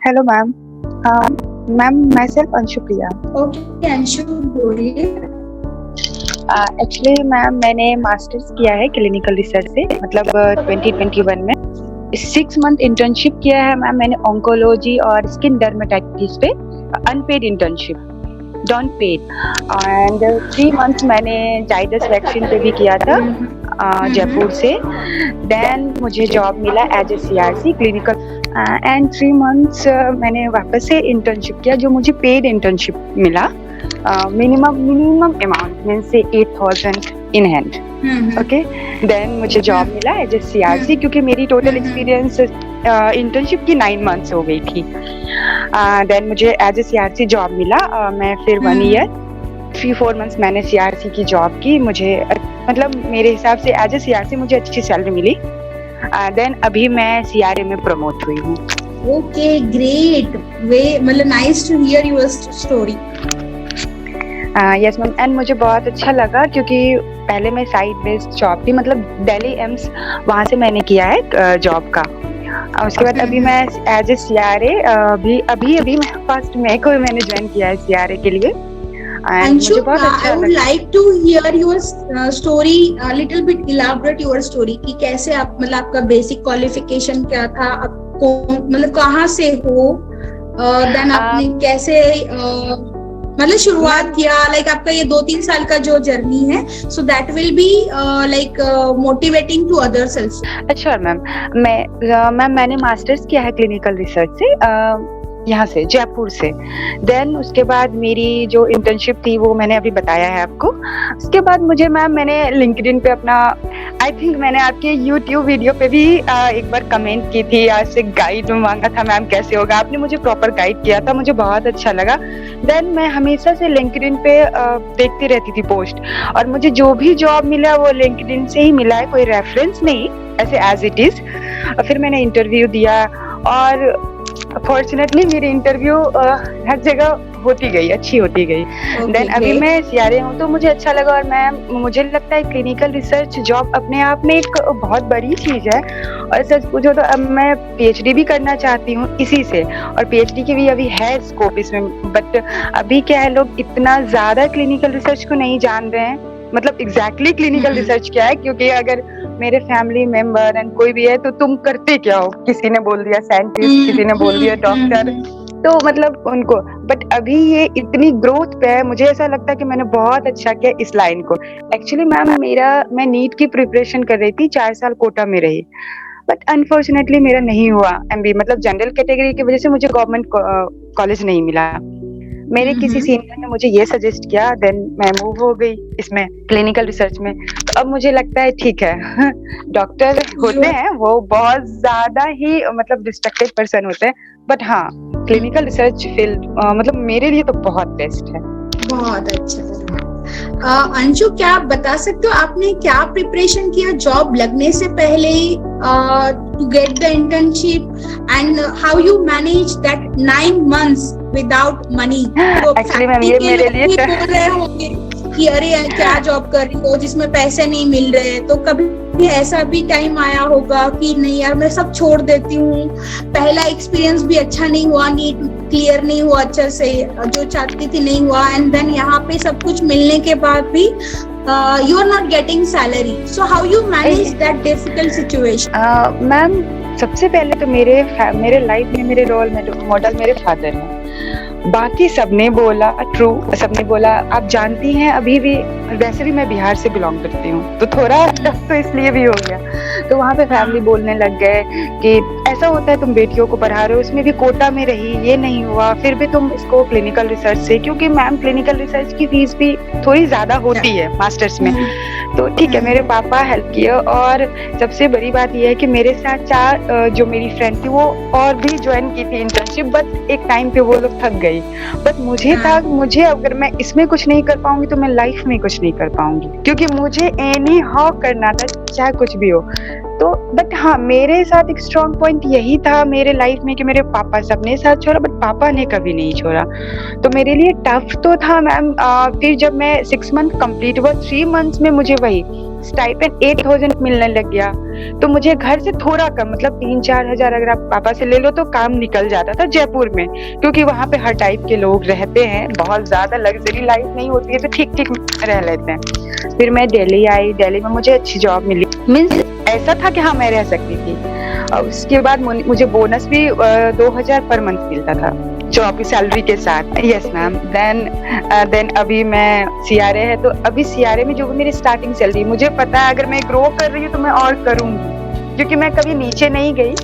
Hello ma'am. Ma'am my self Anshu Priya. Okay Anshu, बोलिए। Actually ma'am मैंने masters किया है क्लिनिकल रिसर्च से, मतलब 2021 में 6 मंथ इंटर्नशिप किया है मैम मैंने ऑन्कोलॉजी और स्किन डर्मेटाइटिस पे, unpaid internship, don't paid. And 3 months मैंने जाइडस वैक्सीन पे भी किया था जयपुर से। देन मुझे जॉब मिला as a CRC clinical, and 3 months मैंने वापस से इंटर्नशिप किया जो मुझे पेड इंटर्नशिप मिला। मिनिमम अमाउंट मीन से 8,000 इन हैंड। ओके, देन मुझे जॉब मिला एज ए CRC क्योंकि मेरी टोटल एक्सपीरियंस इंटर्नशिप की 9 मंथ्स हो गई थी। देन मुझे एज ए CRC जॉब मिला। मैं फिर 1 ईयर 3-4 मंथ्स मैंने CRC की जॉब की। मुझे मतलब मेरे हिसाब से एज ए CRC मुझे अच्छी सैलरी मिली। देन अभी मैं CRA में प्रमोट हुई हूँ। ओके, ग्रेट वे, मतलब nice to hear your story. Yes ma'am, and मुझे बहुत अच्छा लगा क्योंकि पहले मैं साइड बेस्ड जॉब थी, मतलब दिल्ली एम्स वहाँ से मैंने किया है जॉब का। उसके बाद अभी मैं एज ए CRA अभी फर्स्ट मई को मैंने ज्वाइन किया है CRA के लिए। Anshu, I would like to hear your story a little bit, elaborate your story कि कैसे आप, मतलब आपका बेसिक क्वालिफिकेशन क्या था, आपको मतलब कहाँ से हो, देन आपने कैसे मतलब शुरुआत किया, लाइक आपका ये 2-3 साल का जो जर्नी है, so that will be like motivating to others also. अच्छा मैम, मैंने मास्टर्स किया है क्लिनिकल रिसर्च से, यहाँ से जयपुर से। देन उसके बाद मेरी जो इंटर्नशिप थी वो मैंने अभी बताया है आपको। उसके बाद मैंने लिंक्डइन पे अपना, आई थिंक मैंने आपके यूट्यूब वीडियो पे भी एक बार कमेंट की थी, आज से गाइड मांगा था मैम कैसे होगा, आपने मुझे प्रॉपर गाइड किया था, मुझे बहुत अच्छा लगा। देन मैं हमेशा से लिंक्डइन पे देखती रहती थी पोस्ट, और मुझे जो भी जॉब मिला वो लिंक्डइन से ही मिला है, कोई रेफरेंस नहीं, ऐसे एज इट इज। फिर मैंने इंटरव्यू दिया और फॉर्चुनेटली मेरी इंटरव्यू हर जगह होती गई, अच्छी होती गई। देन अभी मैं CRA हूँ तो मुझे अच्छा लगा, और मुझे लगता है क्लिनिकल रिसर्च जॉब अपने आप में एक बहुत बड़ी चीज है। और सच पूछो तो अब मैं PhD भी करना चाहती हूँ इसी से, और PhD की भी अभी है स्कोप इसमें, बट अभी क्या है, लोग इतना ज्यादा क्लिनिकल रिसर्च को नहीं जान रहे हैं, मतलब एग्जैक्टली क्लिनिकल रिसर्च क्या है। क्योंकि अगर मेरे फैमिली मेंबर एंड कोई भी है तो तुम करते क्या हो, किसी ने बोल दिया साइंटिस्ट, किसी ने बोल दिया डॉक्टर, तो मतलब उनको, बट अभी ये इतनी ग्रोथ पे है, मुझे ऐसा लगता है कि मैंने बहुत अच्छा किया इस लाइन को। एक्चुअली मैम मैं नीट की प्रिपरेशन कर रही थी, 4 साल कोटा में रही, बट अनफॉर्चुनेटली मेरा नहीं हुआ MB, मतलब जनरल कैटेगरी की वजह से मुझे गवर्नमेंट कॉलेज नहीं मिला। मेरे किसी सीनियर ने मुझे ये सजेस्ट किया, देन मैं मूव हो गई इसमें क्लिनिकल रिसर्च में। तो अब मुझे लगता है ठीक है, डॉक्टर होते हैं वो बहुत ज्यादा ही मतलब रिस्पेक्टेड पर्सन होते हैं, बट हाँ क्लिनिकल रिसर्च फील्ड मतलब मेरे लिए तो बहुत बेस्ट है। बहुत अच्छा। अंशु, क्या आप बता सकते हो आपने क्या प्रिपरेशन किया जॉब लगने से पहले to get the internship, and how you manage that 9 months without money? Actually ma'am ये मेरे लिए बोल रहे होंगे कि अरे क्या जॉब कर रही हो जिसमें पैसे नहीं मिल रहे, तो कभी ऐसा भी टाइम आया होगा कि नहीं यार मैं सब छोड़ देती हूँ, पहला एक्सपीरियंस भी अच्छा नहीं हुआ, नीट क्लियर नहीं हुआ अच्छे से, जो चाहती थी नहीं हुआ, एंड देन यहाँ पे सब कुछ मिलने के बाद भी you are not getting salary, so how you manage that difficult situation? Ma'am सबसे पहले तो मेरे लाइफ में मेरे रोल मॉडल मेरे फादर हैं। बाकी सबने बोला ट्रू, सबने बोला आप जानती हैं, अभी भी वैसे भी मैं बिहार से बिलोंग करती हूँ, तो थोड़ा टफ तो इसलिए भी हो गया। तो वहाँ पे फैमिली बोलने लग गए कि ऐसा होता है, तुम बेटियों को पढ़ा रहे हो, उसमें भी कोटा में रही, ये नहीं हुआ, फिर भी तुम इसको क्लिनिकल रिसर्च से, क्योंकि मैम क्लिनिकल रिसर्च की फीस भी थोड़ी ज्यादा होती है मास्टर्स में। तो ठीक है, मेरे पापा हेल्प किए, और सबसे बड़ी बात यह है कि मेरे साथ 4 जो मेरी फ्रेंड थी वो और भी ज्वाइन की थी इंटर्नशिप, बट एक टाइम पे वो लोग थक गई। बट मुझे अगर मैं इसमें कुछ नहीं कर पाऊंगी तो मैं लाइफ में कुछ नहीं कर पाऊंगी, क्योंकि मुझे एनी हाउ करना था। चाहे कुछ भी हो। तो बट हाँ, मेरे साथ एक स्ट्रॉन्ग पॉइंट यही था मेरे लाइफ में कि मेरे पापा सबने साथ छोड़ा बट पापा ने कभी नहीं छोड़ा। तो मेरे लिए टफ तो था मैम। फिर जब मैं 6 मंथ कंप्लीट हुआ, 3 मंथ्स में मुझे वही स्टाइपेंड 8,000 मिलने लग गया। तो मुझे घर से थोड़ा कम, मतलब 3-4 हजार अगर आप पापा से ले लो तो काम निकल जाता था जयपुर में, क्योंकि वहाँ पे हर टाइप के लोग रहते हैं, बहुत ज्यादा लग्जरी लाइफ नहीं होती है, तो ठीक ठीक रह लेते हैं। फिर मैं दिल्ली आई, दिल्ली में मुझे अच्छी जॉब मिली, मीन्स ऐसा था कि हाँ मैं रह सकती थी। और उसके बाद मुझे बोनस भी 2,000 पर मंथ मिलता था जॉब की सैलरी के साथ। Yes ma'am. देन अभी मैं सीआरए है, तो अभी सीआरए में जो भी मेरी स्टार्टिंग सैलरी, मुझे पता है अगर मैं ग्रो कर रही हूँ तो मैं और करूंगी, क्योंकि मैं कभी नीचे नहीं गई।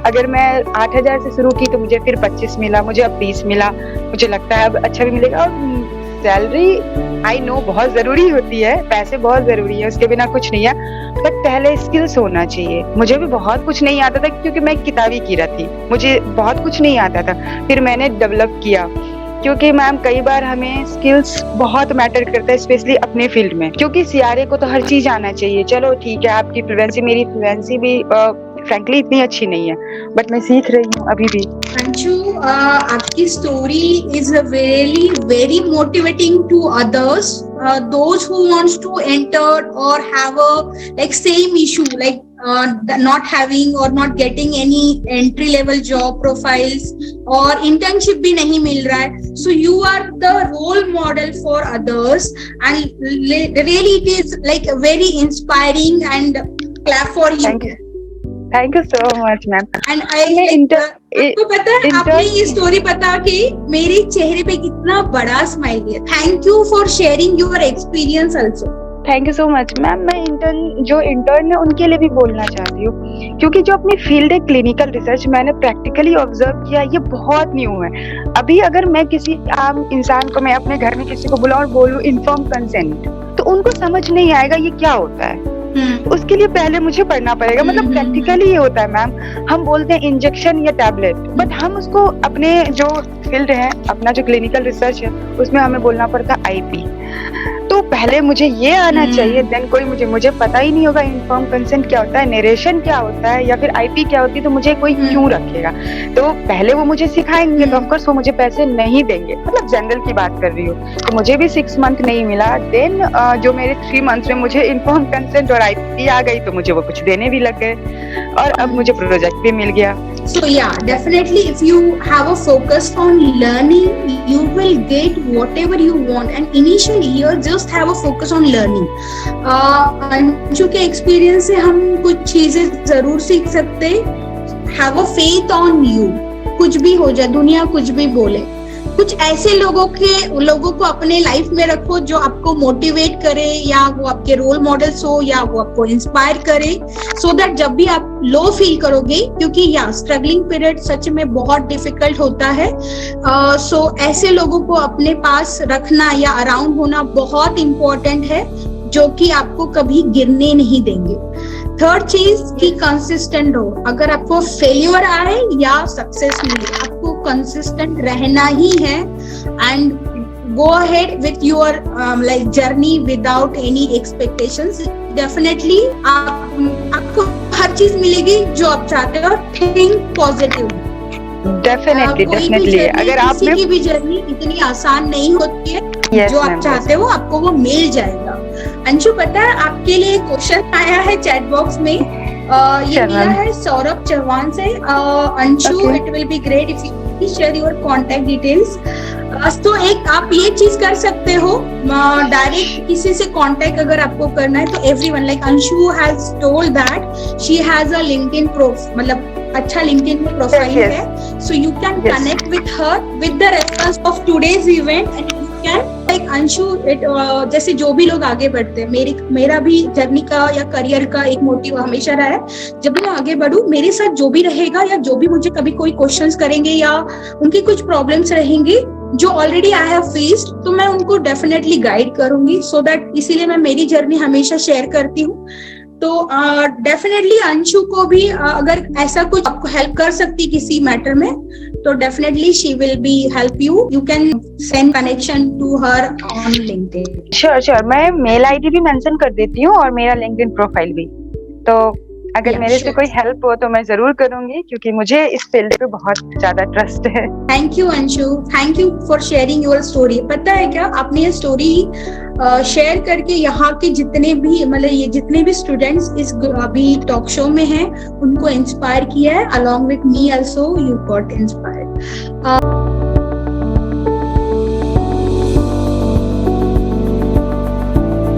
अगर मैं 8,000 से शुरू की तो मुझे फिर 25 मिला, मुझे अब 30 मिला, मुझे लगता है अब अच्छा भी मिलेगा। और सैलरी आई नो बहुत जरूरी होती है, पैसे बहुत जरूरी है, उसके बिना कुछ नहीं है, बट पहले स्किल्स होना चाहिए। मुझे भी बहुत कुछ नहीं आता था क्योंकि मैं किताबी कीड़ा थी, मुझे बहुत कुछ नहीं आता था, फिर मैंने डेवलप किया। क्योंकि मैम कई बार हमें स्किल्स बहुत मैटर करता है, स्पेशली अपने फील्ड में, क्योंकि सीआरए को तो हर चीज आना चाहिए। चलो ठीक है, आपकी फ्लुएंसी, मेरी फ्लुएंसी भी फ्रैंकली इतनी अच्छी नहीं है, बट मैं सीख रही हूँ अभी भी। अंशु, आपकी story is very very motivating to others, those who wants to enter or have a like same issue, like not having or not getting any entry level job profiles और internship भी नहीं मिल रहा है. So you are the role model for others and really it is like very inspiring and clap for you. Thank you so much ma'am. And आपको पता है, आपने ये स्टोरी बता के मेरे चेहरे पे कितना बड़ा स्माइल है। Thank you for sharing your experience also. Thank you so much ma'am. मैं इंटर्न है उनके लिए भी बोलना चाहती हूँ, क्योंकि जो अपनी फील्ड है क्लिनिकल रिसर्च, मैंने प्रैक्टिकली ऑब्जर्व किया, ये बहुत न्यू है। अभी अगर मैं किसी आम इंसान को, मैं अपने घर में किसी को बुलाऊं और बोलूं इन्फॉर्म कंसेंट, तो उनको समझ नहीं आएगा ये क्या होता है। उसके लिए पहले मुझे पढ़ना पड़ेगा, मतलब प्रैक्टिकली ये होता है मैम। हम बोलते हैं इंजेक्शन या टैबलेट, बट हम उसको अपने जो फील्ड है, अपना जो क्लिनिकल रिसर्च है, उसमें हमें बोलना पड़ता है आईपी। तो पहले मुझे ये आना चाहिए, देन कोई मुझे पता ही नहीं होगा इन्फॉर्म कंसेंट क्या होता है, नरेशन क्या होता है, या फिर आईपी क्या होती है, तो मुझे कोई क्यों रखेगा। तो पहले वो मुझे सिखाएंगे, तो ऑफकोर्स वो मुझे पैसे नहीं देंगे, मतलब जनरल की बात कर रही हूँ। तो मुझे भी 6 मंथ नहीं मिला, देन जो मेरे 3 मंथ में मुझे इन्फॉर्म कंसेंट और आईपी आ गई, तो मुझे वो कुछ देने भी लग गए, और अब मुझे प्रोजेक्ट भी मिल गया। So yeah, definitely if you have a focus on learning, you will get whatever you want, and initially you just have a focus on learning. Anshu के एक्सपीरियंस से हम कुछ चीजें जरूर सीख सकते। Have a faith on you. कुछ भी हो जाए, दुनिया कुछ भी बोले, कुछ ऐसे लोगों को अपने लाइफ में रखो जो आपको मोटिवेट करे, या वो आपके रोल मॉडल्स हो, या वो आपको इंस्पायर करे, सो दैट जब भी आप लो फील करोगे, क्योंकि या स्ट्रगलिंग पीरियड सच में बहुत डिफिकल्ट होता है, सो ऐसे लोगों को अपने पास रखना या अराउंड होना बहुत इम्पोर्टेंट है, जो कि आपको कभी गिरने नहीं देंगे। थर्ड चीज कि कंसिस्टेंट हो। अगर आपको फेल्यूर आए या सक्सेस मिले, आपको कंसिस्टेंट रहना ही है, and go ahead with your like journey without any expectations. Definitely आपको हर चीज मिलेगी जो आप चाहते हो। Think positive. डेफिनेटली अगर आप किसी की भी जर्नी इतनी आसान नहीं होती है, जो आप चाहते हो आपको वो मिल जाएगा। अंशु, पता है आपके लिए क्वेश्चन आया है चैट बॉक्स में, ये मिला है सौरभ चौहान से। Anshu, it will be great if you share your contact details. तो एक आप ये चीज कर सकते हो, डायरेक्ट किसी से कांटेक्ट अगर आपको करना है तो everyone, like Anshu has told that she has a LinkedIn profile, मतलब अच्छा लिंक्डइन में प्रोफाइल है, so you can connect with her with the reference of today's event, and you can like Anshu, जैसे जो भी लोग आगे बढ़ते हैं, मेरा भी जर्नी का या करियर का एक मोटिव हमेशा रहा है, जब भी मैं आगे बढ़ूं, मेरे साथ जो भी रहेगा, या जो भी मुझे कभी कोई क्वेश्चंस करेंगे या उनकी कुछ प्रॉब्लम्स रहेंगी जो ऑलरेडी आई हैव फेस्ड, तो मैं उनको डेफिनेटली गाइड करूंगी, सो दैट इसीलिए मैं मेरी जर्नी हमेशा शेयर करती हूँ। तो डेफिनेटली अंशु को भी अगर ऐसा कुछ आपको हेल्प कर सकती किसी मैटर में, तो definitely she will be help you. You can send connection to her on LinkedIn. Sure, मैं मेल आईडी भी मेंशन कर देती हूँ और मेरा लिंक्डइन प्रोफाइल भी। तो अगर Yeah, मेरे से sure. कोई हेल्प हो तो मैं जरूर करूंगी, क्योंकि मुझे इस फील्ड पे बहुत ज्यादा ट्रस्ट है। Thank you Anshu, thank you for sharing your story. पता है क्या, आपने ये स्टोरी शेयर करके यहाँ के जितने भी मतलब ये जितने भी स्टूडेंट्स इस अभी टॉक शो में हैं उनको इंस्पायर किया है। Along with me also you got inspired.